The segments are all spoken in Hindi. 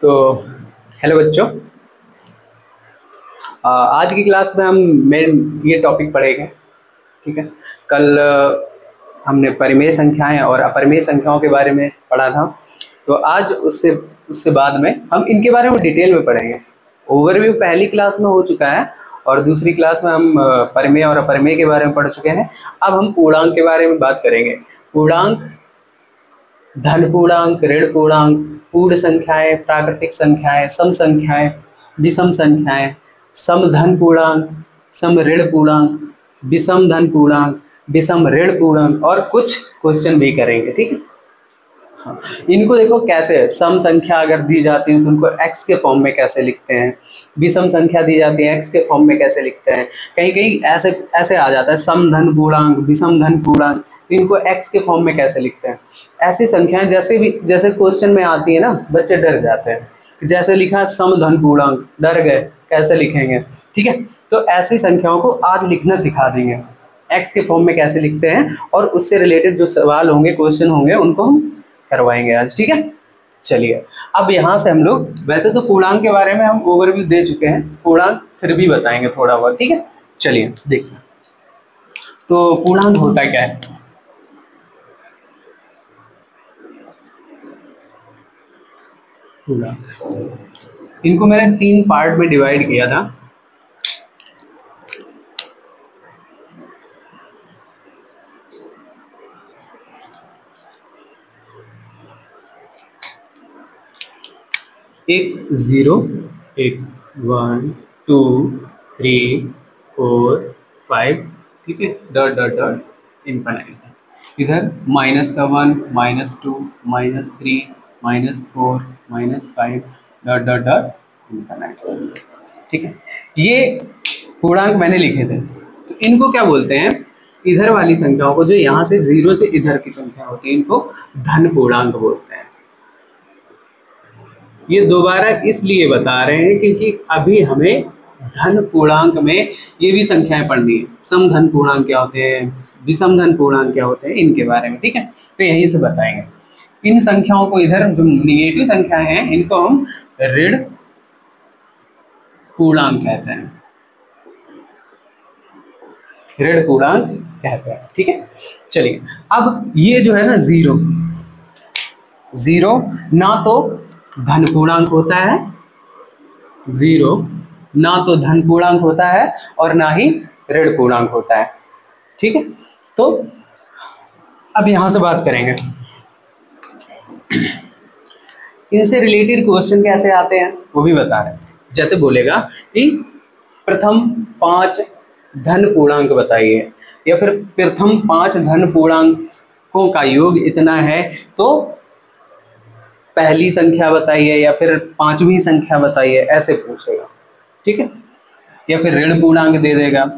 तो हेलो बच्चों, आज की क्लास में हम मेन ये टॉपिक पढ़ेंगे। ठीक है, कल हमने परिमेय संख्याएं और अपरिमेय संख्याओं के बारे में पढ़ा था। तो आज उससे उससे बाद में हम इनके बारे में डिटेल में पढ़ेंगे। ओवरव्यू पहली क्लास में हो चुका है और दूसरी क्लास में हम परिमेय और अपरिमेय के बारे में पढ़ चुके हैं। अब हम पूर्णांक के बारे में बात करेंगे। पूर्णांक, धन पूर्णांक, ऋण पूर्णांक, पूर्ण संख्याएं, प्राकृतिक संख्याएं, सम संख्याएं, विषम संख्याएं, सम धन पूर्णांक, सम ऋण पूर्णांक, विषम धन पूर्णांक, विषम ऋण पूर्णांक और कुछ क्वेश्चन भी करेंगे। ठीक है, हाँ, इनको देखो कैसे सम संख्या अगर दी जाती है तो उनको x के फॉर्म में कैसे लिखते हैं, विषम संख्या दी जाती है x के फॉर्म में कैसे लिखते हैं। कहीं कहीं ऐसे ऐसे आ जाता है सम धन पूर्णांक, विषम धन पूर्णांक, इनको x के फॉर्म में कैसे लिखते हैं। ऐसी संख्याएं जैसे क्वेश्चन में आती है ना, बच्चे डर जाते हैं। जैसे लिखा है सम धन पूर्णांक, डर गए कैसे लिखेंगे। ठीक है, तो ऐसी संख्याओं को आज लिखना सिखा देंगे, x के फॉर्म में कैसे लिखते हैं और उससे रिलेटेड जो सवाल होंगे, क्वेश्चन होंगे, उनको हम करवाएंगे आज। ठीक है, चलिए अब यहाँ से हम लोग, वैसे तो पूर्णांक के बारे में हम ओवरव्यू दे चुके हैं, पूर्णांक फिर भी बताएंगे थोड़ा बहुत। ठीक है, चलिए देखिए तो पूर्णांक होता क्या है। इनको मैंने 3 पार्ट में डिवाइड किया था। एक 0, एक 1, 2, 3, 4, 5, ठीक है, डॉट डॉट डॉट इनफाइनाइट। इधर माइनस का 1, -2, -3, -4, -5, डॉट डॉट डॉट इनफाइनाइट। ठीक है, ये पूर्णांक मैंने लिखे थे। तो इनको क्या बोलते हैं, इधर वाली संख्याओं को, जो यहाँ से 0 से इधर की संख्या होती है, इनको धन पूर्णांक बोलते हैं। ये दोबारा इसलिए बता रहे हैं क्योंकि अभी हमें धन पूर्णांक में ये भी संख्याएं पढ़नी है। सम धन पूर्णांक क्या होते हैं, विषम धन पूर्णांक क्या होते हैं, इनके बारे में। ठीक है, तो यहीं से बताएंगे। इन संख्याओं को, इधर जो निगेटिव संख्याएं हैं, इनको हम ऋण पूर्णांक कहते हैं, ऋण पूर्णांक कहते हैं। ठीक है, चलिए अब ये जो है ना, 0 ना तो धन पूर्णांक होता है, 0 ना तो धन पूर्णांक होता है और ना ही ऋण पूर्णांक होता है। ठीक है, तो अब यहां से बात करेंगे, इनसे रिलेटेड क्वेश्चन कैसे आते हैं वो भी बता रहे हैं। जैसे बोलेगा कि प्रथम 5 धन पूर्णांक बताइए, या फिर प्रथम 5 धन पूर्णांकों का योग इतना है, तो पहली संख्या बताइए या फिर 5वीं संख्या बताइए, ऐसे पूछेगा। ठीक है, या फिर ऋण पूर्णांक दे देगा,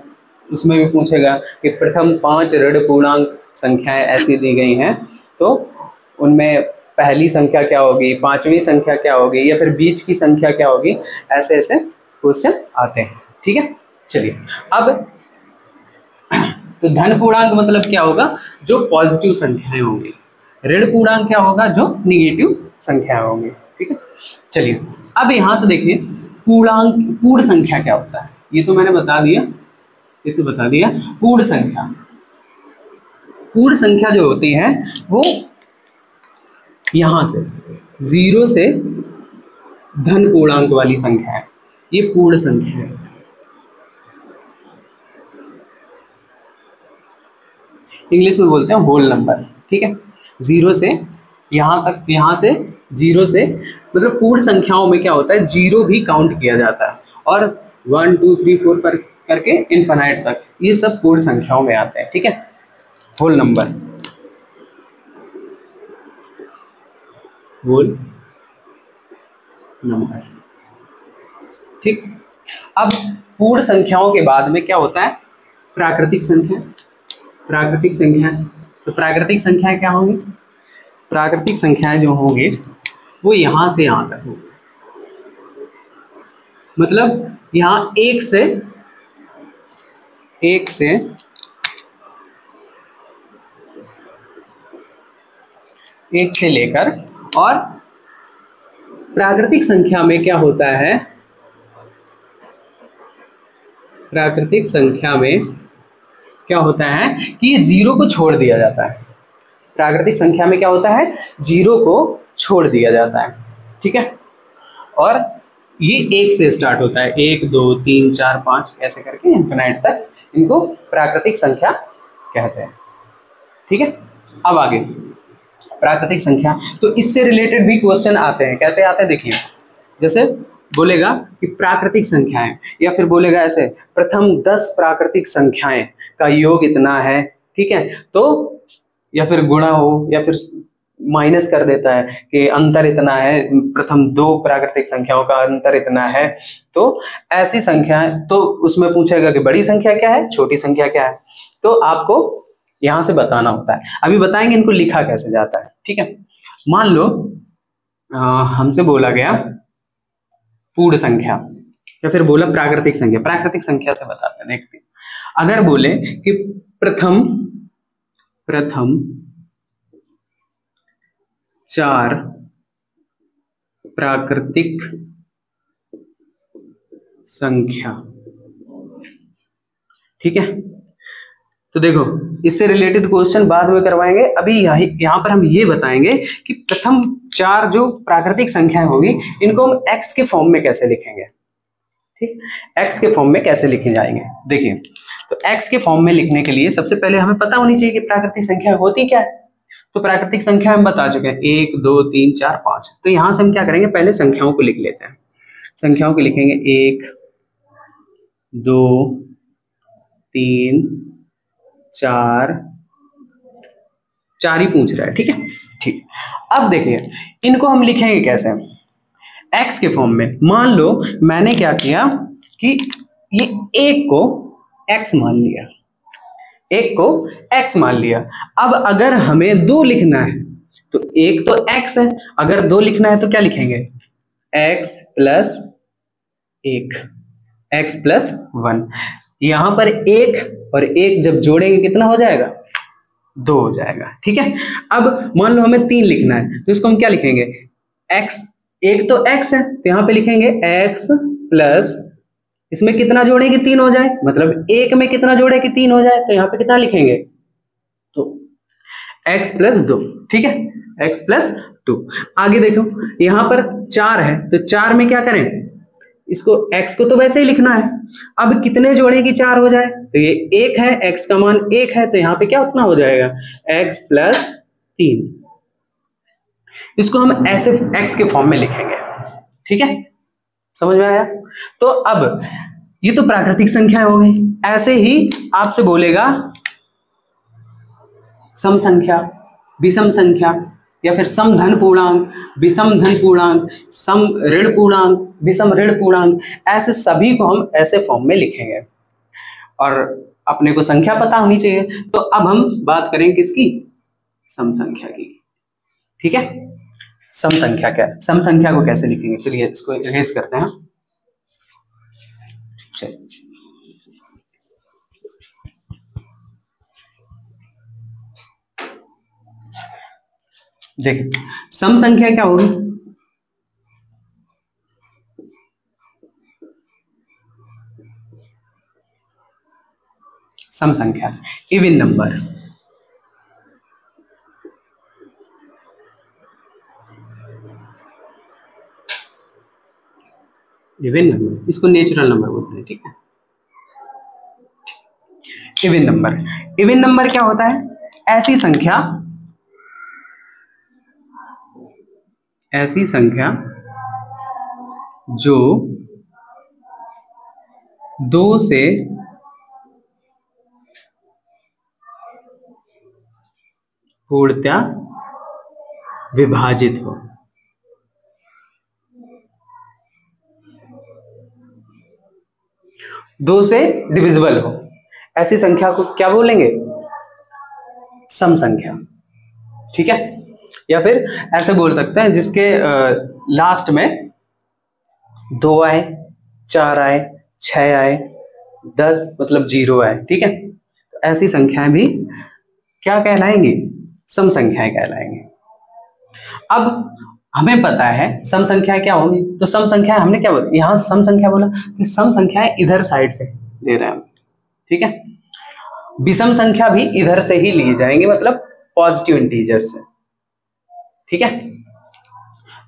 उसमें भी पूछेगा कि प्रथम 5 ऋण पूर्णांक संख्याएं ऐसी दी गई हैं, तो उनमें पहली संख्या क्या होगी, 5वीं संख्या क्या होगी, या फिर बीच की संख्या क्या होगी। ऐसे ऐसे क्वेश्चन आते हैं। ठीक है, चलिए अब तो धन पूर्णांक मतलब क्या होगा, जो पॉजिटिव संख्याएं होंगी। ऋण पूर्णांक क्या होगा, जो निगेटिव संख्या होंगी। ठीक है, चलिए अब यहां से देखिए पूर्णांक, पूर्ण संख्या क्या होता है, ये तो मैंने बता दिया, ये तो बता दिया। पूर्ण संख्या, पूर्ण संख्या जो होती है वो यहां से 0 से धन पूर्णांक वाली संख्या है, ये पूर्ण संख्या है। इंग्लिश में बोलते हैं होल नंबर। ठीक है, 0 से यहाँ तक, यहाँ से 0 से, मतलब पूर्ण संख्याओं में क्या होता है, 0 भी काउंट किया जाता है, और 1 2 3 4 पर करके इनफाइनाइट तक, ये सब पूर्ण संख्याओं में आते हैं। ठीक है, होल नंबर, होल नंबर। ठीक, अब पूर्ण संख्याओं के बाद में क्या होता है, प्राकृतिक संख्या। प्राकृतिक संख्या, तो प्राकृतिक संख्याएं क्या होंगी, प्राकृतिक संख्याएं जो होंगी वो यहां से यहां तक होंगी। मतलब यहाँ एक से लेकर और प्राकृतिक संख्या में क्या होता है, प्राकृतिक संख्या में क्या होता है कि ये जीरो को छोड़ दिया जाता है। प्राकृतिक संख्या में क्या होता है, जीरो को छोड़ दिया जाता है, ठीक है। और ये एक से स्टार्ट होता है, 1 2 3 4 5 ऐसे करके इनफिनाइट तक, इनको प्राकृतिक संख्या कहते हैं, ठीक है। अब आगे प्राकृतिक संख्या, तो इससे रिलेटेड भी क्वेश्चन आते हैं। कैसे आते हैं देखिए, जैसे बोलेगा कि प्राकृतिक संख्याएं, या फिर बोलेगा ऐसे प्रथम 10 प्राकृतिक संख्याएं का योग इतना है, ठीक है। तो या फिर गुणा हो या फिर माइनस कर देता है कि अंतर इतना है, प्रथम 2 प्राकृतिक संख्याओं का अंतर इतना है। तो ऐसी संख्याएं, तो उसमें पूछेगा कि बड़ी संख्या क्या है, छोटी संख्या क्या है, तो आपको यहां से बताना होता है। अभी बताएंगे इनको लिखा कैसे जाता है, ठीक है। मान लो हमसे बोला गया पूर्ण संख्या या फिर बोला प्राकृतिक संख्या। प्राकृतिक संख्या से बताते हैं, देखते हैं। अगर बोले कि प्रथम 4 प्राकृतिक संख्या, ठीक है। तो देखो इससे रिलेटेड क्वेश्चन बाद में करवाएंगे, अभी यहाँ पर हम ये बताएंगे कि प्रथम 4 जो प्राकृतिक संख्याएं होगी इनको हम x के फॉर्म में कैसे लिखेंगे, ठीक, x के फॉर्म में कैसे लिखे जाएंगे। देखिए, तो x के फॉर्म में लिखने के लिए सबसे पहले हमें पता होनी चाहिए कि प्राकृतिक संख्या होती क्या है। तो प्राकृतिक संख्या हम बता चुके हैं, 1 2 3 4 5। तो यहां से हम क्या करेंगे, पहले संख्याओं को लिख लेते हैं। संख्याओं को लिखेंगे 1 2 3 4 4 ही पूछ रहा है, ठीक है, ठीक। अब देखिए इनको हम लिखेंगे कैसे, x के फॉर्म में। मान लो मैंने क्या किया कि ये 1 को x मान लिया, 1 को x मान लिया। अब अगर हमें 2 लिखना है तो 1 तो x है, अगर 2 लिखना है तो क्या लिखेंगे, x प्लस 1, x प्लस 1। यहां पर 1 और 1 जब जोड़ेंगे कितना हो जाएगा, 2 हो जाएगा, ठीक है। अब मान लो हमें 3 लिखना है तो इसको हम क्या लिखेंगे, x, 1 तो x है तो यहां पे लिखेंगे x प्लस, इसमें कितना जोड़े कि 3 हो जाए, मतलब 1 में कितना जोड़े कि 3 हो जाए, तो यहाँ पे कितना लिखेंगे, तो x प्लस 2, ठीक है, x प्लस 2। आगे देखो यहाँ पर 4 है तो 4 में क्या करें, इसको x को तो वैसे ही लिखना है, अब कितने जोड़े कि 4 हो जाए, तो ये 1 है, x का मान 1 है तो यहाँ पे क्या उतना हो जाएगा, x प्लस 3। इसको हम ऐसे x के फॉर्म में लिखेंगे, ठीक है, समझ में आया। तो अब ये तो प्राकृतिक संख्याएं हो गई। ऐसे ही आपसे बोलेगा सम संख्या, विषम संख्या, या फिर सम धन पूर्णांक, विषम धन पूर्णांक, सम ऋण पूर्णांक, विषम ऋण पूर्णांक, ऐसे सभी को हम ऐसे फॉर्म में लिखेंगे। और अपने को संख्या पता होनी चाहिए। तो अब हम बात करेंगे किसकी, सम संख्या की, ठीक है। सम संख्या क्या है, सम संख्या को कैसे लिखेंगे, चलिए इसको इरेज करते हैं। चलिए देखिए सम संख्या क्या होगी, सम संख्या इवन नंबर, इवन नंबर, इसको नेचुरल नंबर बोलते हैं, ठीक है। इवन नंबर, इवन नंबर क्या होता है, ऐसी संख्या जो 2 से पूर्णतया विभाजित हो। दो से डिविजिबल हो, ऐसी संख्या को क्या बोलेंगे, सम संख्या, ठीक है। या फिर ऐसे बोल सकते हैं जिसके लास्ट में 2 आए, 4 आए, 6 आए, 10 मतलब 0 आए, ठीक है। तो ऐसी संख्याएं भी क्या कहलाएंगी, सम संख्याएं कहलाएंगी। अब हमें पता है सम संख्या क्या होगी, तो सम संख्या हमने क्या बोला, यहाँ सम संख्या बोला, तो सम संख्याएं इधर साइड से ले रहे हैं हम, ठीक है। विषम संख्या भी इधर से ही लिए जाएंगे, मतलब पॉजिटिव इंटीजर से, ठीक है।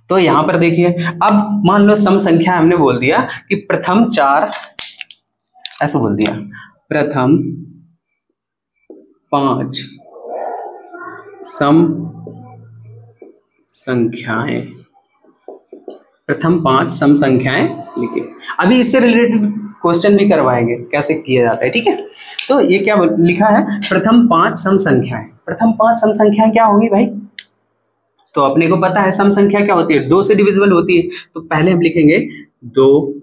तो यहां पर देखिए, अब मान लो सम संख्या हमने बोल दिया कि प्रथम 4, ऐसे बोल दिया, प्रथम 5 सम संख्याएं, प्रथम 5 सम संख्याएं लिखिए। अभी इससे रिलेटेड क्वेश्चन भी करवाएंगे कैसे किया जाता है, ठीक है। तो ये क्या लिखा है, प्रथम 5 सम संख्याएं, प्रथम 5 सम संख्याएं क्या होगी भाई, तो अपने को पता है सम संख्या क्या होती है, 2 से डिविजिबल होती है। तो पहले हम लिखेंगे 2,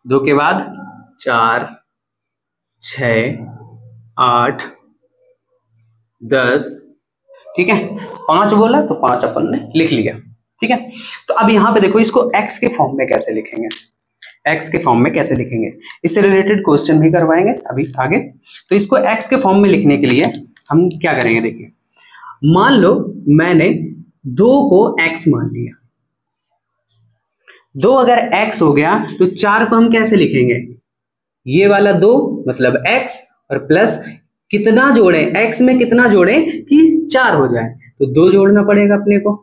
2 के बाद 4, 6, 8, 10, ठीक है। 5 बोला तो 5 अपन ने लिख लिया, ठीक है। तो अब यहां पे देखो, इसको x के फॉर्म में कैसे लिखेंगे, x के फॉर्म में कैसे लिखेंगे, इससे रिलेटेड क्वेश्चन भी करवाएंगे अभी आगे। तो इसको x के फॉर्म में लिखने के लिए हम क्या करेंगे, देखिए, मान लो मैंने 2 को x मान लिया, 2 अगर x हो गया तो 4 को हम कैसे लिखेंगे, ये वाला 2 मतलब x और प्लस कितना जोड़े, x में कितना जोड़े कि 4 हो जाए, तो 2 जोड़ना पड़ेगा अपने को।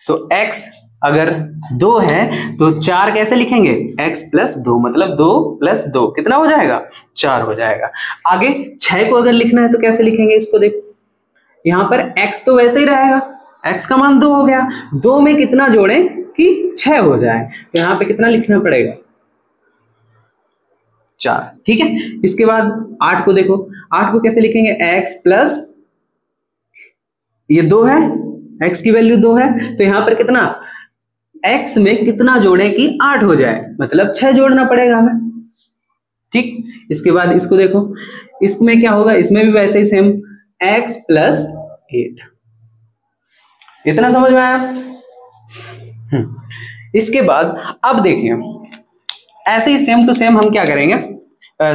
तो x अगर 2 है तो 4 कैसे लिखेंगे, x प्लस 2 मतलब 2 प्लस 2 कितना हो जाएगा, 4 हो जाएगा। आगे 6 को अगर लिखना है तो कैसे लिखेंगे, इसको देखो, यहां पर x तो वैसे ही रहेगा, x का मान 2 हो गया, 2 में कितना जोड़े कि 6 हो जाए, तो यहां पे कितना लिखना पड़ेगा, 4, ठीक है। इसके बाद 8 को देखो, 8 को कैसे लिखेंगे, x प्लस ये 2 है, x की वैल्यू 2 है, तो यहां पर कितना, x में कितना जोड़े कि 8 हो जाए, मतलब 6 जोड़ना पड़ेगा हमें, ठीक। इसके बाद इसको देखो, इसमें क्या होगा, इसमें भी वैसे ही सेम, x प्लस 8, इतना समझ में आया। इसके बाद अब देखिए, ऐसे ही सेम टू सेम हम क्या करेंगे,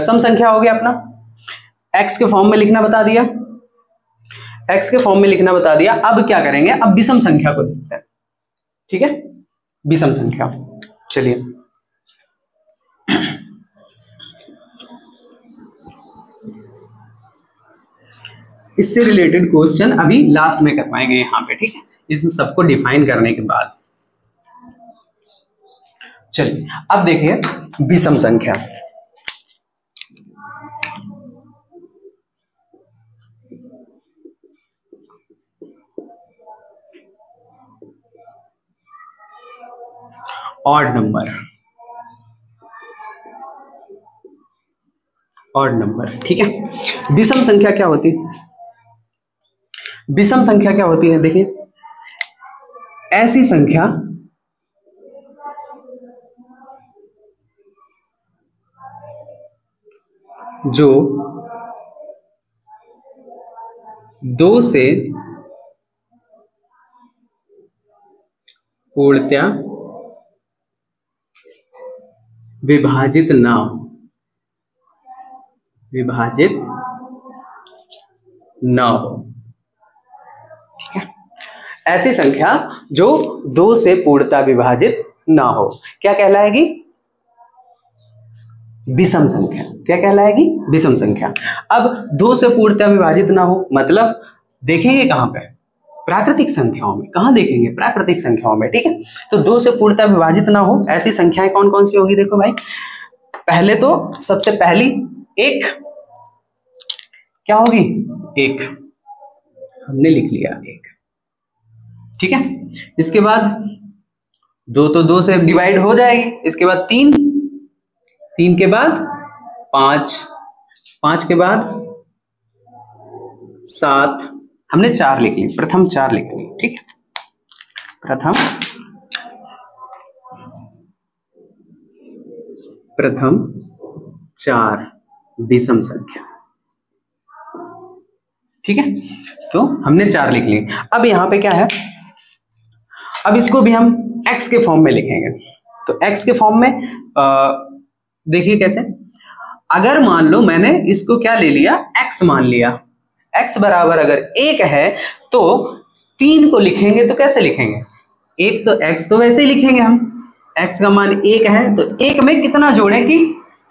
सम संख्या हो गया अपना, x के फॉर्म में लिखना बता दिया, x के फॉर्म में लिखना बता दिया। अब क्या करेंगे, अब विषम संख्या को देखते हैं, ठीक है, विषम संख्या। चलिए, इससे रिलेटेड क्वेश्चन अभी लास्ट में करवाएंगे यहां पे, ठीक है, इसमें सबको डिफाइन करने के बाद। चलिए अब देखिए विषम संख्या, ऑड नंबर, ऑड नंबर, ठीक है। विषम संख्या क्या होती है, विषम संख्या क्या होती है, देखिए, ऐसी संख्या जो 2 से पूर्णतया विभाजित ना हो, विभाजित ना हो, ठीक है। ऐसी संख्या जो 2 से पूर्णतः विभाजित ना हो क्या कहलाएगी, विषम संख्या। क्या कहलाएगी, विषम संख्या। अब 2 से पूर्णतः विभाजित ना हो मतलब देखेंगे कहां पे, प्राकृतिक संख्याओं में। कहां देखेंगे, प्राकृतिक संख्याओं में, ठीक है। तो 2 से पूर्णतः विभाजित ना हो ऐसी संख्याएं कौन कौन सी होगी, देखो भाई, पहले तो सबसे पहली एक क्या होगी, एक, हमने लिख लिया एक, ठीक है। इसके बाद 2 तो 2 से डिवाइड हो जाएगी, इसके बाद 3, 3 के बाद 5, 5 के बाद 7, हमने 4 लिख ली, प्रथम 4 लिख ली, ठीक है, प्रथम 4 विषम संख्या, ठीक है। तो हमने 4 लिख ली। अब यहां पे क्या है, अब इसको भी हम x के फॉर्म में लिखेंगे। तो x के फॉर्म में देखिए कैसे, अगर मान लो मैंने इसको क्या ले लिया, x मान लिया, x बराबर अगर 1 है तो 3 को लिखेंगे तो कैसे लिखेंगे, एक तो x तो वैसे ही लिखेंगे हम, x का मान 1 है तो 1 में कितना जोड़ें कि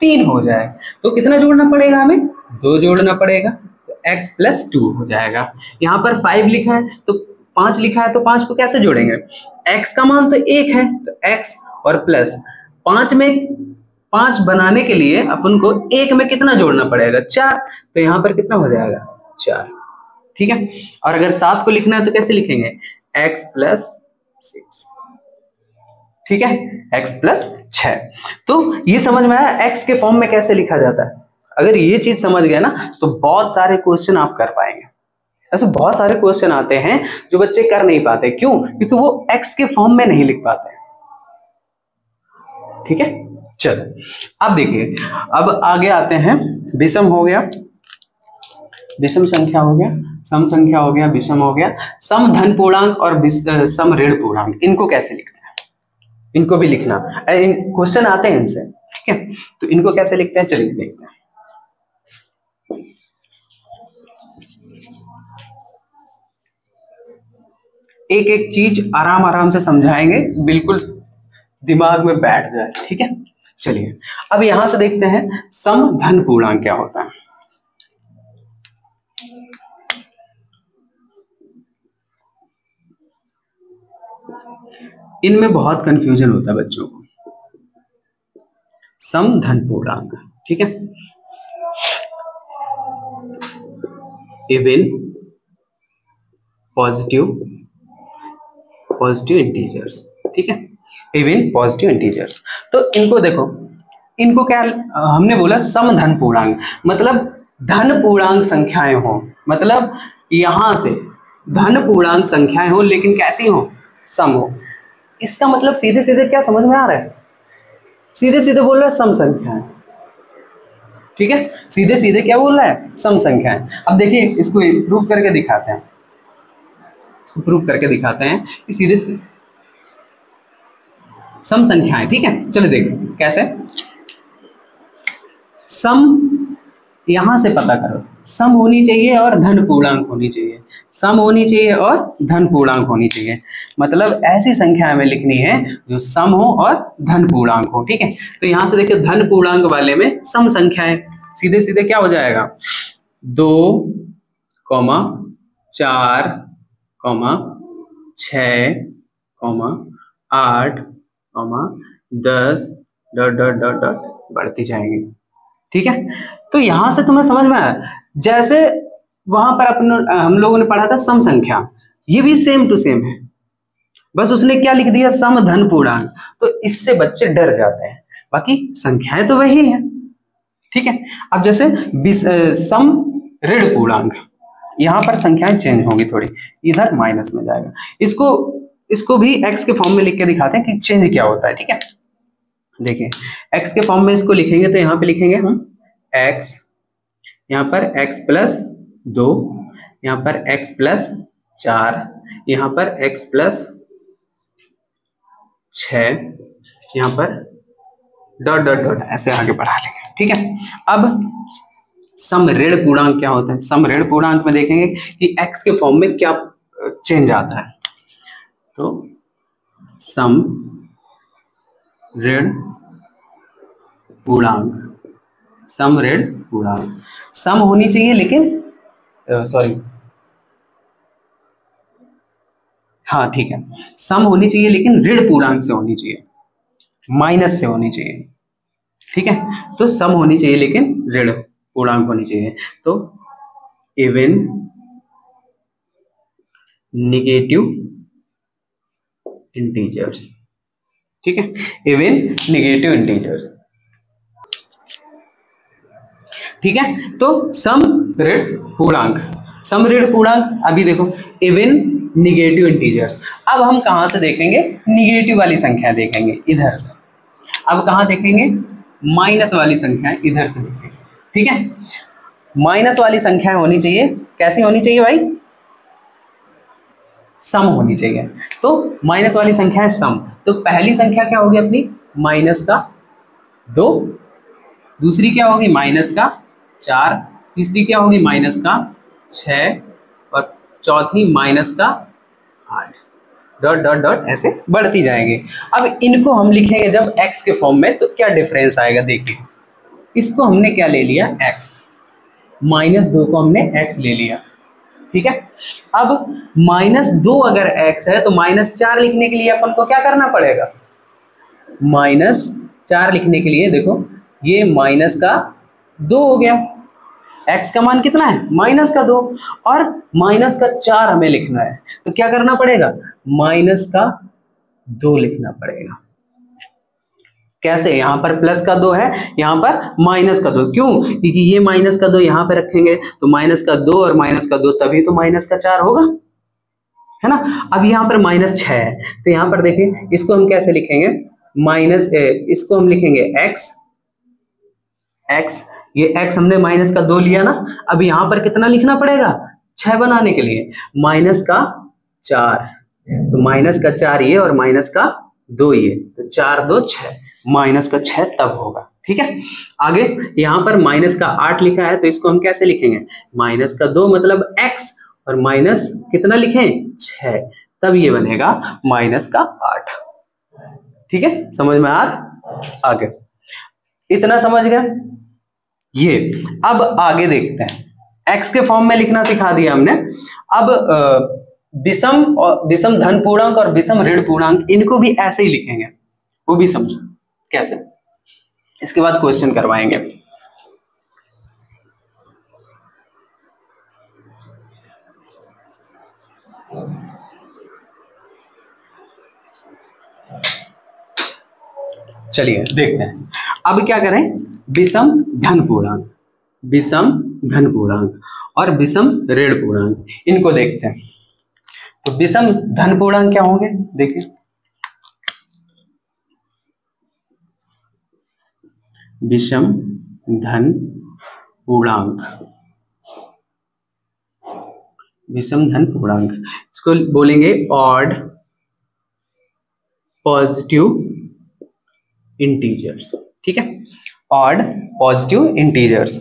3 हो जाए, तो कितना जोड़ना पड़ेगा हमें, 2 जोड़ना पड़ेगा, तो x प्लस 2 हो जाएगा। यहाँ पर 5 लिखा है तो 5 लिखा है तो 5 को कैसे जोड़ेंगे, x का मान तो 1 है तो x और प्लस 5 में 5 बनाने के लिए अपन को 1 में कितना जोड़ना पड़ेगा, 4, तो यहाँ पर कितना हो जाएगा 4। ठीक है, और अगर 7 को लिखना है तो कैसे लिखेंगे, x प्लस 6। ठीक है, x प्लस 6। तो ये समझ में आया x के फॉर्म में कैसे लिखा जाता है। अगर ये चीज समझ गए ना तो बहुत सारे क्वेश्चन आप कर पाएंगे। ऐसे बहुत सारे क्वेश्चन आते हैं जो बच्चे कर नहीं पाते, क्यों, क्योंकि वो x के फॉर्म में नहीं लिख पाते। ठीक है, चलो अब देखिए, अब आगे आते हैं, विषम हो गया, विषम संख्या हो गया, सम संख्या हो गया, विषम हो गया, सम धन पूर्णांक और सम ऋण पूर्णांक, इनको कैसे लिखते हैं, इनको भी लिखना, क्वेश्चन आते हैं इनसे। ठीक है, तो इनको कैसे लिखते हैं चलिए देखते हैं। एक एक चीज आराम आराम से समझाएंगे, बिल्कुल दिमाग में बैठ जाए। ठीक है, चलिए अब यहां से देखते हैं सम धन पूर्णांक क्या होता है। इनमें बहुत कंफ्यूजन होता है बच्चों को, सम धन पूर्णांक। ठीक है, इवन पॉजिटिव इंटीजर्स। ठीक है, इवन पॉजिटिव इंटीजर्स, तो इनको देखो, इनको क्या हमने बोला, सम धन पूर्णांक, मतलब धन पूर्णांक संख्याएं हो, मतलब यहां से धन पूर्णांक संख्याएं हो लेकिन कैसी हो, सम हो। इसका मतलब सीधे सीधे क्या समझ में आ रहा है, सीधे सीधे बोल रहा है सम संख्याएं। ठीक है, सीधे सीधे क्या बोल रहा है, सम संख्याएं। अब देखिए इसको प्रूव करके दिखाते हैं, इसको प्रूव करके दिखाते हैं कि सीधे सीधे सम संख्याएं। ठीक है, चलो देखो कैसे, सम यहां से पता करो, सम होनी चाहिए और धन पूर्णांक होनी चाहिए, सम होनी चाहिए और धन पूर्णांक होनी चाहिए, मतलब ऐसी संख्या हमें लिखनी है जो सम हो और धन पूर्णांक हो। ठीक है, तो यहां से देखिए धन पूर्णांक वाले में सम संख्याएं, सीधे सीधे क्या हो जाएगा, 2, 4, 6, 8, 10 डॉट डॉट डॉट डॉट बढ़ती जाएंगी। ठीक है, तो यहां से तुम्हें समझ में आया, जैसे वहां पर हम लोगों ने पढ़ा था सम संख्या, ये भी सेम टू सेम है, बस उसने क्या लिख दिया, सम धन पूर्णांक, तो इससे बच्चे डर जाते हैं, बाकी संख्याएं तो वही है। ठीक है, अब जैसे सम ऋण पूर्णांक, यहां पर संख्याएं चेंज होंगी थोड़ी, इधर माइनस में जाएगा, इसको भी x के फॉर्म में लिख के दिखाते हैं कि चेंज क्या होता है। ठीक है, देखिए x के फॉर्म में इसको लिखेंगे तो यहां पे लिखेंगे हम x, यहां पर x प्लस 2, यहां पर x प्लस 4, यहां पर x प्लस 6, यहां पर डॉट डॉट डॉट ऐसे आगे बढ़ा लेंगे। ठीक है, अब सम ऋण पूर्णांक क्या होता है, सम ऋण पूर्णांक में देखेंगे कि x के फॉर्म में क्या चेंज आता है, तो सम ऋण पूर्णांक, सम ऋण पूर्णांक, सम होनी चाहिए लेकिन सॉरी, हाँ ठीक है, सम होनी चाहिए लेकिन ऋण पूर्णांक से होनी चाहिए, माइनस से होनी चाहिए। ठीक है, तो सम होनी चाहिए लेकिन ऋण पूर्णांक होनी चाहिए, तो इवन निगेटिव इंटीजर्स। ठीक है, इवन निगेटिव इंटीजर्स। ठीक है, तो सम ऋण पूर्णांक, सम ऋण पूर्णांक, अभी देखो इवन निगेटिव इंटीजर्स। अब हम कहां से देखेंगे, निगेटिव वाली संख्या देखेंगे इधर से, अब कहां देखेंगे, माइनस वाली संख्या इधर से देखेंगे। ठीक है, माइनस वाली संख्या होनी चाहिए, कैसी होनी चाहिए भाई, सम होनी चाहिए, तो माइनस वाली संख्या है सम, तो पहली संख्या क्या होगी अपनी, माइनस का 2, दूसरी क्या होगी माइनस का 4, तीसरी क्या होगी माइनस का 6 और चौथी माइनस का 8। डॉट डॉट डॉट ऐसे बढ़ती जाएंगे। अब इनको हम लिखेंगे जब x के फॉर्म में, तो क्या डिफरेंस आएगा देखिए। इसको हमने क्या ले लिया x, -2 को हमने x ले लिया, ठीक है। अब -2 अगर x है तो -4 लिखने के लिए अपन को क्या करना पड़ेगा, -4 लिखने के लिए देखो ये -2 हो गया, x का मान कितना है -2 और -4 हमें लिखना है, तो क्या करना पड़ेगा -2 लिखना पड़ेगा। कैसे, यहाँ पर +2 है, यहाँ पर -2, क्यों, क्योंकि ये -2 यहाँ पे रखेंगे तो -2 और -2 तभी तो -4 होगा, है ना। अब यहाँ पर -6 है, तो यहाँ पर देखिए इसको हम कैसे लिखेंगे, इसको हम लिखेंगे x, ये x हमने -2 लिया ना। अब यहाँ पर कितना लिखना पड़ेगा 6 बनाने के लिए, -4, तो -4 ये और -2 ये, तो 4 2 6, -6 तब होगा, ठीक है। आगे यहाँ पर -8 लिखा है, तो इसको हम कैसे लिखेंगे, -2 मतलब x और माइनस कितना लिखें 6, तब ये बनेगा -8, ठीक है। समझ में आ गया, इतना समझ गया ये। अब आगे देखते हैं, x के फॉर्म में लिखना सिखा दिया हमने। अब विषम धन पूर्णांक और विषम ऋण पूर्णांक, इनको भी ऐसे ही लिखेंगे, वो भी समझो कैसे, इसके बाद क्वेश्चन करवाएंगे। चलिए देखते हैं, अब क्या करें, विषम धन पूर्णांक, विषम धन पूर्णांक और विषम ऋण पूर्णांक, इनको देखते हैं। तो विषम धन पूर्णांक क्या होंगे, देखिए विषम धन पूर्णांक, विषम धन पूर्णांक, इसको बोलेंगे ऑड पॉजिटिव इंटीजर्स, ठीक है, ऑड पॉजिटिव इंटीजर्स।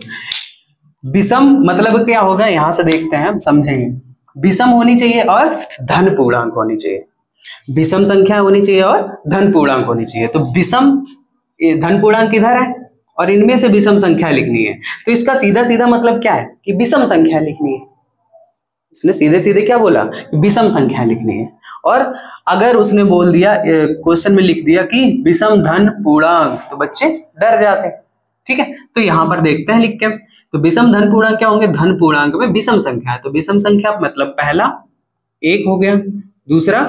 विषम मतलब क्या होगा, यहां से देखते हैं, हम समझेंगे। विषम होनी चाहिए और धन पूर्णांक होनी चाहिए, विषम संख्या होनी चाहिए और धन पूर्णांक होनी चाहिए। तो विषम धन पूर्णांक इधर है और इनमें से विषम संख्या लिखनी है, तो इसका सीधा सीधा मतलब क्या है कि विषम संख्या लिखनी है। इसने सीधे सीधे क्या बोला, विषम संख्या लिखनी है। और अगर उसने बोल दिया, क्वेश्चन में लिख दिया कि विषम धन पूर्णांक, तो बच्चे डर जाते हैं, ठीक है। तो यहां पर देखते हैं लिख के, तो विषम धन पूर्णांक क्या होंगे, धन पूर्णांक में विषम संख्या है, तो विषम संख्या मतलब पहला 1 हो गया, दूसरा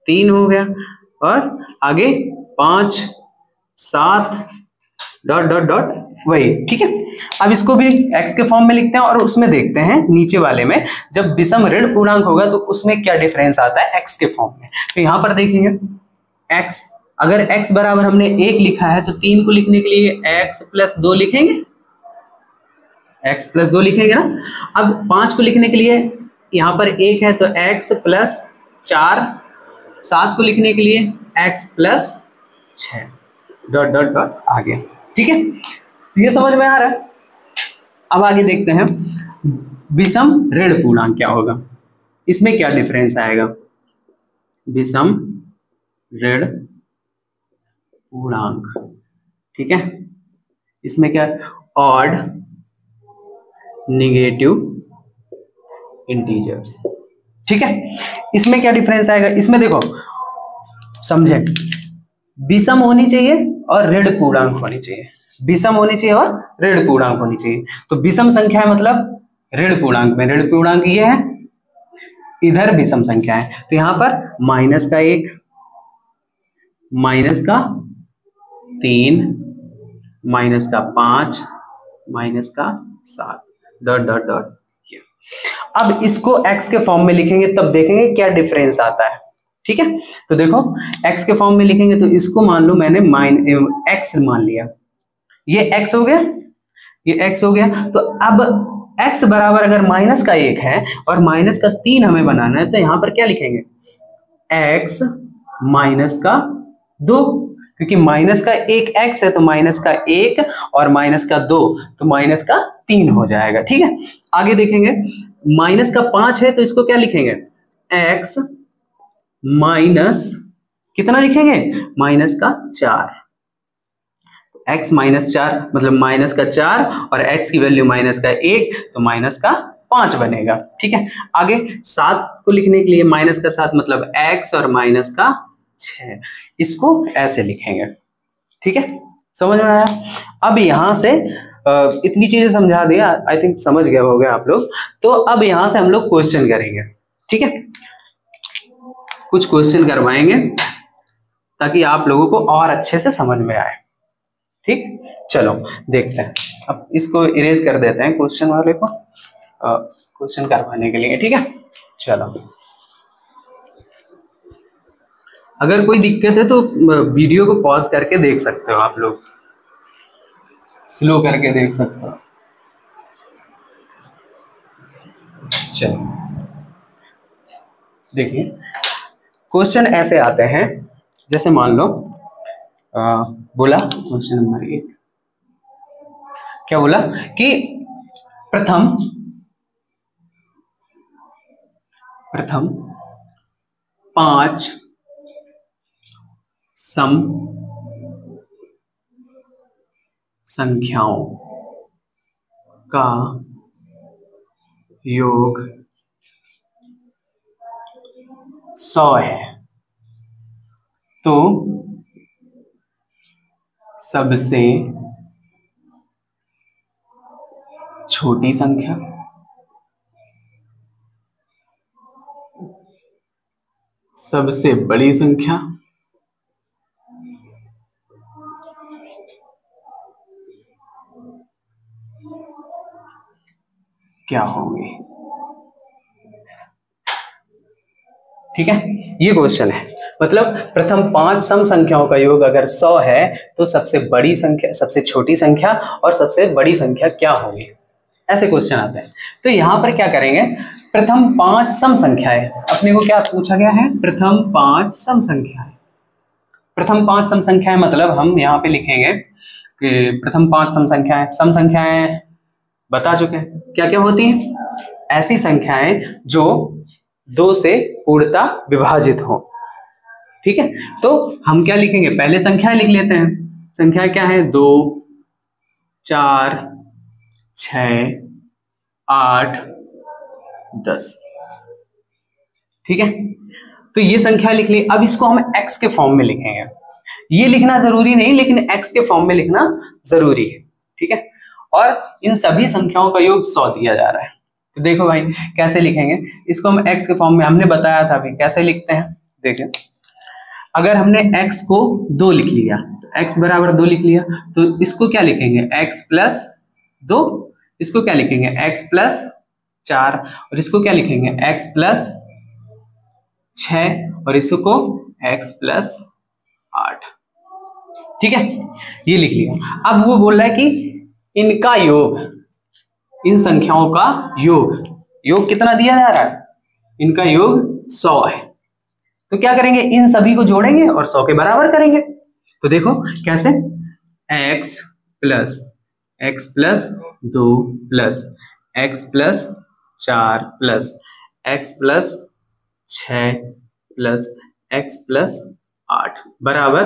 3 हो गया, और आगे 5 7 डॉट डॉट डॉट वही, ठीक है। अब इसको भी x के फॉर्म में लिखते हैं और उसमें देखते हैं नीचे वाले में, जब विषम ऋण पूर्णांक होगा तो उसमें क्या डिफरेंस आता है x के फॉर्म में। तो यहां पर देखेंगे x, अगर x बराबर हमने 1 लिखा है तो 3 को लिखने के लिए x + 2 लिखेंगे, x + 2 लिखेंगे ना। अब 5 को लिखने के लिए यहाँ पर 1 है तो x + 4, 7 को लिखने के लिए x + 6 डॉट डॉट डॉट आ गया, ठीक है। ये समझ में आ रहा है। अब आगे देखते हैं विषम ऋण पूर्णांक क्या होगा, इसमें क्या डिफरेंस आएगा, विषम ऋण पूर्णांक, ठीक है। इसमें क्या, ऑड नेगेटिव इंटीजर्स, ठीक है। इसमें क्या डिफरेंस आएगा, इसमें देखो समझे, विषम होनी चाहिए और ऋण पूर्णांक होनी चाहिए, विषम होनी चाहिए और ऋण पूर्णांक होनी चाहिए। तो विषम संख्या है मतलब ऋण पूर्णांक में, ऋण पूर्णांक ये है, इधर विषम संख्या है, तो यहां पर -1, -3, -5, -7 डॉट डॉट डॉट। अब इसको x के फॉर्म में लिखेंगे तब देखेंगे क्या डिफरेंस आता है, ठीक है। तो देखो x के फॉर्म में लिखेंगे तो इसको मान लो मैंने x मान लिया, ये x हो गया, ये x हो गया। तो अब x बराबर अगर -1 है और -3 हमें बनाना है, तो यहां पर क्या लिखेंगे, x -2, क्योंकि -1 x है तो -1 और -2 तो -3 हो जाएगा, ठीक है। आगे देखेंगे -5 है तो इसको क्या लिखेंगे, x माइनस कितना लिखेंगे, माइनस का 4, x माइनस 4 मतलब माइनस का 4 और x की वैल्यू माइनस का 1 तो माइनस का 5 बनेगा। ठीक है, आगे 7 को लिखने के लिए माइनस का 7 मतलब x और माइनस का 6, इसको ऐसे लिखेंगे। ठीक है, समझ में आया। अब यहां से इतनी चीजें समझा दिया, आई थिंक समझ गए होंगे आप लोग। तो अब यहां से हम लोग क्वेश्चन करेंगे। ठीक है, कुछ क्वेश्चन करवाएंगे ताकि आप लोगों को और अच्छे से समझ में आए। ठीक, चलो देखते हैं। अब इसको इरेज कर देते हैं क्वेश्चन वाले को, क्वेश्चन करवाने के लिए। ठीक है, चलो अगर कोई दिक्कत है तो वीडियो को पॉज करके देख सकते हो, आप लोग स्लो करके देख सकते हो। चलो देखिए, क्वेश्चन ऐसे आते हैं, जैसे मान लो बोला क्वेश्चन नंबर 1 क्या बोला कि प्रथम 5 सम संख्याओं का योग 100 है, तो सबसे छोटी संख्या, सबसे बड़ी संख्या क्या होगी। ठीक है, ये क्वेश्चन है। मतलब प्रथम 5 सम संख्याओं का योग अगर 100 है तो सबसे बड़ी संख्या, सबसे छोटी संख्या और सबसे बड़ी संख्या क्या होगी, ऐसे क्वेश्चन आते हैं। तो यहां पर क्या करेंगे, प्रथम 5 सम संख्याएं, अपने को क्या पूछा गया है, प्रथम 5 सम संख्याएं। प्रथम 5 सम संख्याएं मतलब हम यहाँ पे लिखेंगे कि प्रथम 5 सम संख्याएं, सम संख्याएं बता चुके हैं क्या क्या होती हैं, ऐसी संख्याएं जो 2 से पूर्णतः विभाजित हो। ठीक है, तो हम क्या लिखेंगे, पहले संख्याएं लिख लेते हैं। संख्याएं क्या है, 2 4 6 8 10। ठीक है, तो ये संख्या लिख ली। अब इसको हम x के फॉर्म में लिखेंगे। ये लिखना जरूरी नहीं, लेकिन x के फॉर्म में लिखना जरूरी है। ठीक है, और इन सभी संख्याओं का योग 100 दिया जा रहा है। तो देखो भाई कैसे लिखेंगे इसको, हम x के फॉर्म में, हमने बताया था अभी कैसे लिखते हैं। देखिए, अगर हमने x को 2 लिख लिया, x बराबर 2 लिख लिया, तो इसको क्या लिखेंगे, x प्लस 2, इसको क्या लिखेंगे, x प्लस 4, और इसको क्या लिखेंगे, x प्लस 6, और इसको x प्लस 8। ठीक है, ये लिख लिया। अब वो बोल रहा है कि इनका योग, इन संख्याओं का योग कितना दिया जा रहा है, इनका योग 100 है। तो क्या करेंगे, इन सभी को जोड़ेंगे और 100 के बराबर करेंगे। तो देखो कैसे, x plus 2 plus x plus 4 plus x plus 6 plus x plus 8 बराबर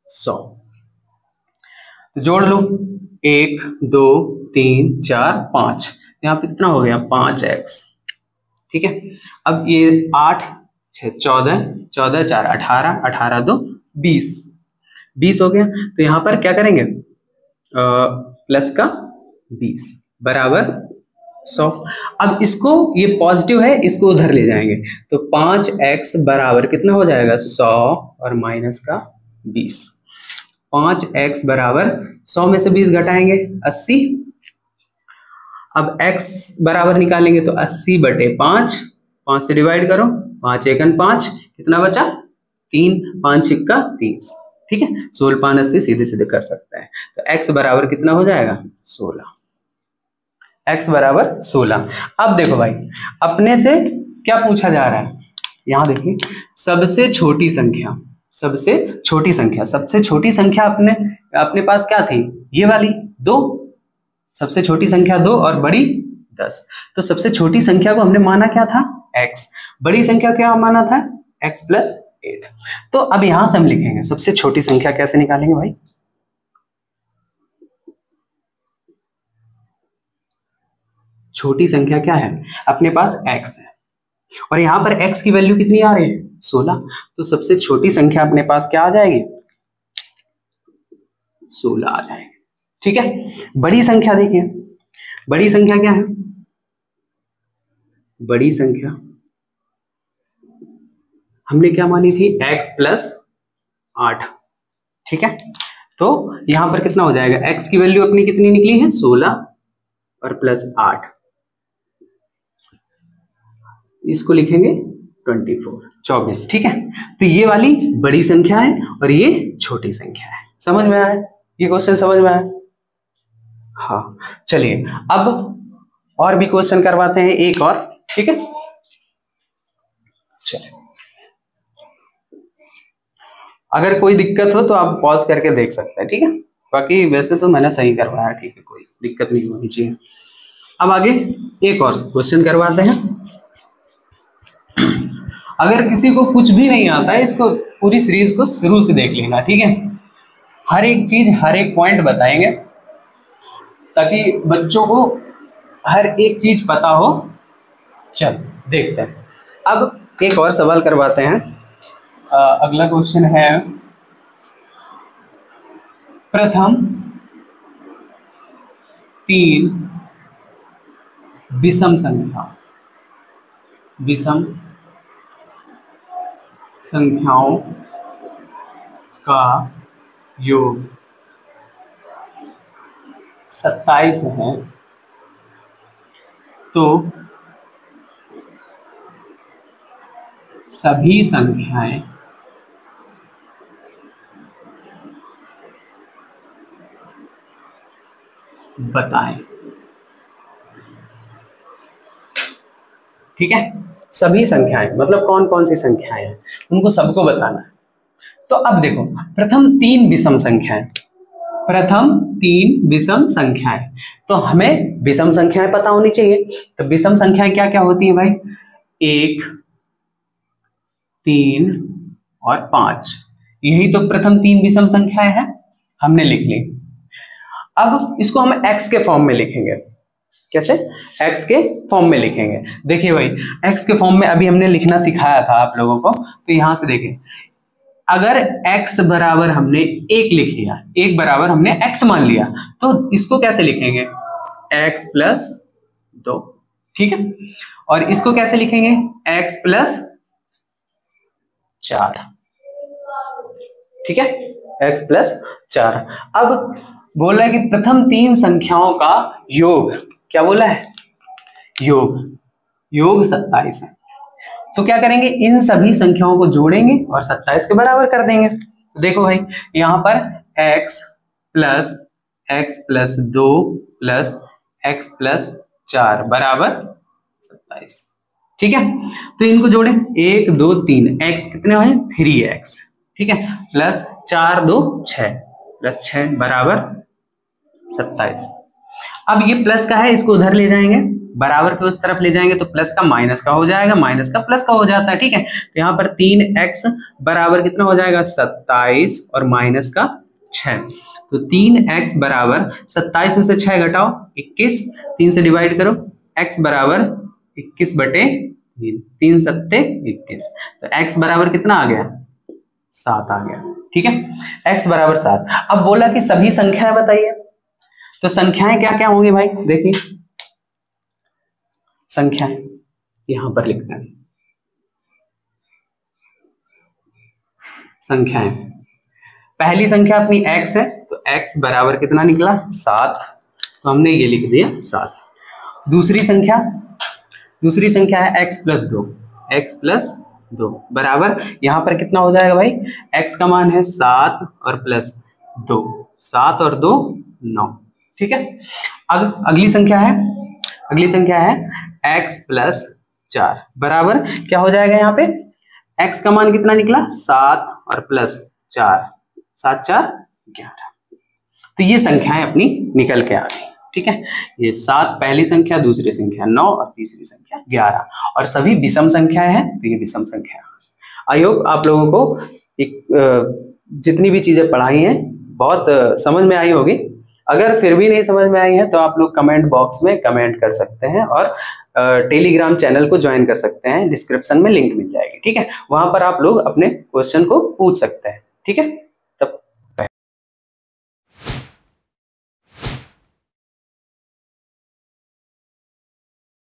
100। तो जोड़ लो, 1 2 3 4 5, यहाँ पे कितना हो गया, 5x। ठीक है, अब ये 8 6 14, 14 4 18, 18 2 20 हो गया। तो यहाँ पर क्या करेंगे, प्लस का 20 बराबर 100। अब इसको, ये पॉजिटिव है, इसको उधर ले जाएंगे, तो 5x बराबर कितना हो जाएगा, 100 और माइनस का 20। 5x बराबर 100 में से 20 घटाएंगे 80। अब x बराबर निकालेंगे तो 80/5, 5 से डिवाइड करो, 5 एकन 5, कितना बचा 3, 5 छिक्का 30। ठीक है, 16 5 80 सीधे सीधे कर सकते हैं। तो x बराबर कितना हो जाएगा, 16। x बराबर 16। अब देखो भाई, अपने से क्या पूछा जा रहा है, यहां देखिए, सबसे छोटी संख्या, सबसे छोटी संख्या, सबसे छोटी संख्या अपने पास क्या थी, ये वाली 2, सबसे छोटी संख्या 2 और बड़ी 10। तो सबसे छोटी संख्या को हमने माना क्या था, x, बड़ी संख्या क्या माना था x प्लस 8। तो अब यहां से हम लिखेंगे सबसे छोटी संख्या कैसे निकालेंगे भाई, छोटी संख्या क्या है अपने पास x है और यहां पर x की वैल्यू कितनी आ रही है 16, तो सबसे छोटी संख्या अपने पास क्या आ जाएगी 16 आ जाएगी। ठीक है, बड़ी संख्या देखिए, बड़ी संख्या क्या है, बड़ी संख्या हमने क्या मानी थी x प्लस 8। ठीक है, तो यहां पर कितना हो जाएगा, x की वैल्यू अपनी कितनी निकली है 16 और प्लस 8, इसको लिखेंगे 24। ठीक है, तो ये वाली बड़ी संख्या है और ये छोटी संख्या है। समझ में आया, ये क्वेश्चन समझ में आया? हाँ, चलिए अब और भी क्वेश्चन करवाते हैं एक और। ठीक है, चलिए अगर कोई दिक्कत हो तो आप पॉज करके देख सकते हैं। ठीक है, बाकी वैसे तो मैंने सही करवाया। ठीक है, कोई दिक्कत नहीं होनी चाहिए। अब आगे एक और क्वेश्चन करवाते हैं। अगर किसी को कुछ भी नहीं आता है, इसको पूरी सीरीज को शुरू से देख लेना। ठीक है, हर एक चीज हर एक पॉइंट बताएंगे ताकि बच्चों को हर एक चीज पता हो। चल देखते हैं, अब एक और सवाल करवाते हैं। अगला क्वेश्चन है, प्रथम 3 विषम संख्याओं का योग 27 है, तो सभी संख्याएं बताएं। ठीक है, सभी संख्याएं मतलब कौन कौन सी संख्याएं हैं उनको सबको बताना है। तो अब देखो, प्रथम 3 विषम संख्याएं, प्रथम 3 विषम संख्याएं, तो हमें विषम संख्याएं पता होनी चाहिए। तो विषम संख्याएं क्या क्या होती है भाई, 1, 3 और 5, यही तो प्रथम 3 विषम संख्याएं हैं, हमने लिख ली। अब इसको हम x के फॉर्म में लिखेंगे। कैसे, x के फॉर्म में लिखेंगे। देखिए भाई, x के फॉर्म में अभी हमने लिखना सिखाया था आप लोगों को, तो यहां से देखिए, अगर x बराबर हमने 1 लिख लिया, 1 बराबर हमने x मान लिया, तो इसको कैसे लिखेंगे, x प्लस 2। ठीक है, और इसको कैसे लिखेंगे, x प्लस 4। ठीक है, x प्लस 4। अब बोला है कि प्रथम 3 संख्याओं का योग, क्या बोला है, योग 27 है। तो क्या करेंगे, इन सभी संख्याओं को जोड़ेंगे और 27 के बराबर कर देंगे। तो देखो भाई, यहां पर x plus 2 plus x plus 4 बराबर 27। ठीक है, तो इनको जोड़ें, 1 2 3, x कितने हैं 3x। ठीक है, प्लस 4 2 6 प्लस 6 बराबर 27। अब ये प्लस का है, इसको उधर ले जाएंगे, बराबर के उस तरफ ले जाएंगे तो प्लस का माइनस का हो जाएगा, माइनस का प्लस का हो जाता है। ठीक है, तो यहाँ पर 3x बराबर कितना हो जाएगा 27 और माइनस का 6, तो 3x बराबर 27 में से 6 घटाओ 21, 3 से डिवाइड करो, x बराबर 21 बटे 3 सत्ते 21, तो x बराबर कितना आ गया 7 आ गया। ठीक है, x बराबर 7। अब बोला कि सभी संख्याएं बताइए, तो संख्याएं क्या क्या होंगी भाई, देखिए संख्याएं यहां पर लिखना है, संख्याएं, पहली संख्या अपनी x है, तो x बराबर कितना निकला 7, तो हमने ये लिख दिया 7। दूसरी संख्या है x प्लस 2 बराबर, यहां पर कितना हो जाएगा भाई, x का मान है 7 और प्लस 2, 7 और 2 9। ठीक है, अब अगली संख्या है x प्लस 4 बराबर, क्या हो जाएगा, यहाँ पे x का मान कितना निकला 7 और प्लस 4, 7 4 11। तो ये संख्याएं अपनी निकल के आ गई। ठीक है, ये 7 पहली संख्या, दूसरी संख्या 9 और तीसरी संख्या 11, और सभी विषम संख्याएं हैं, तो ये विषम संख्या। आई होप आप लोगों को जितनी भी चीज़ें पढ़ाई हैं बहुत समझ में आई होगी। अगर फिर भी नहीं समझ में आई है तो आप लोग कमेंट बॉक्स में कमेंट कर सकते हैं और टेलीग्राम चैनल को ज्वाइन कर सकते हैं, डिस्क्रिप्शन में लिंक मिल जाएगी। ठीक है, वहां पर आप लोग अपने क्वेश्चन को पूछ सकते हैं। ठीक है।